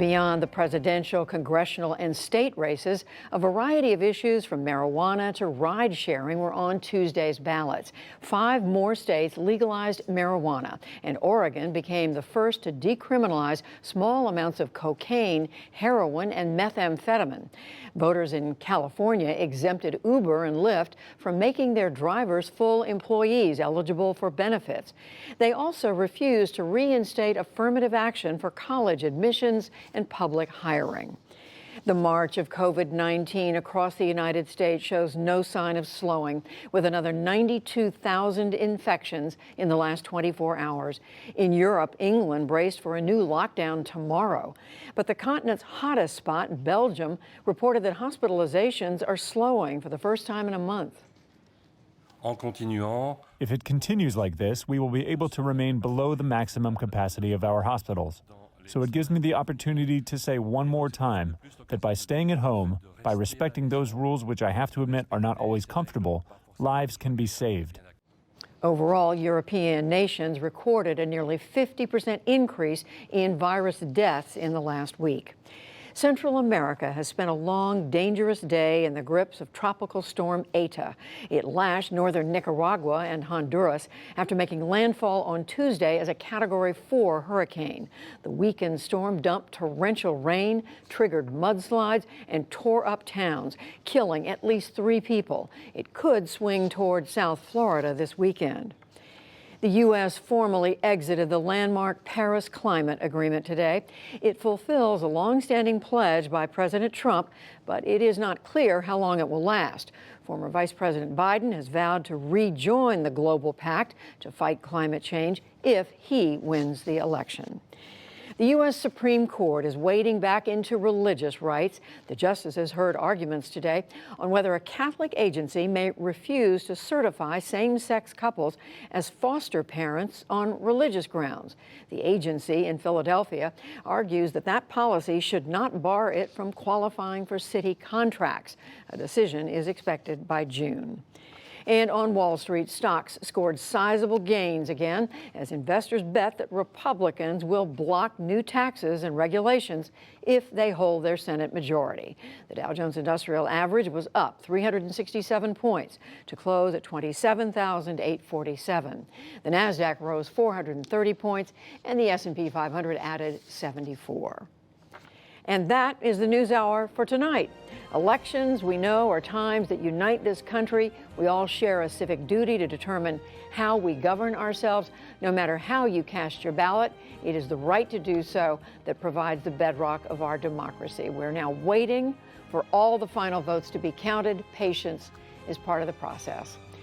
Beyond the presidential, congressional, and state races, a variety of issues from marijuana to ride sharing were on Tuesday's ballots. 5 more states legalized marijuana, and Oregon became the first to decriminalize small amounts of cocaine, heroin, and methamphetamine. Voters in California exempted Uber and Lyft from making their drivers full employees eligible for benefits. They also refused to reinstate affirmative action for college admissions and public hiring. The march of COVID-19 across the United States shows no sign of slowing, with another 92,000 infections in the last 24 hours. In Europe, England braced for a new lockdown tomorrow. But the continent's hottest spot, Belgium, reported that hospitalizations are slowing for the first time in a month. If it continues like this, we will be able to remain below the maximum capacity of our hospitals. So it gives me the opportunity to say one more time that by staying at home, by respecting those rules which I have to admit are not always comfortable, lives can be saved. Overall, European nations recorded a nearly 50% increase in virus deaths in the last week. Central America has spent a long, dangerous day in the grips of Tropical Storm Eta. It lashed northern Nicaragua and Honduras after making landfall on Tuesday as a Category 4 hurricane. The weakened storm dumped torrential rain, triggered mudslides, and tore up towns, killing at least 3 people. It could swing toward South Florida this weekend. The U.S. formally exited the landmark Paris Climate Agreement today. It fulfills a long-standing pledge by President Trump, but it is not clear how long it will last. Former Vice President Biden has vowed to rejoin the global pact to fight climate change if he wins the election. The U.S. Supreme Court is wading back into religious rights. The justices heard arguments today on whether a Catholic agency may refuse to certify same-sex couples as foster parents on religious grounds. The agency in Philadelphia argues that that policy should not bar it from qualifying for city contracts. A decision is expected by June. And on Wall Street, stocks scored sizable gains again as investors bet that Republicans will block new taxes and regulations if they hold their Senate majority. The Dow Jones Industrial Average was up 367 points to close at 27,847. The Nasdaq rose 430 points and the S&P 500 added 74. And that is the NewsHour for tonight. Elections, we know, are times that unite this country. We all share a civic duty to determine how we govern ourselves. No matter how you cast your ballot, it is the right to do so that provides the bedrock of our democracy. We're now waiting for all the final votes to be counted. Patience is part of the process.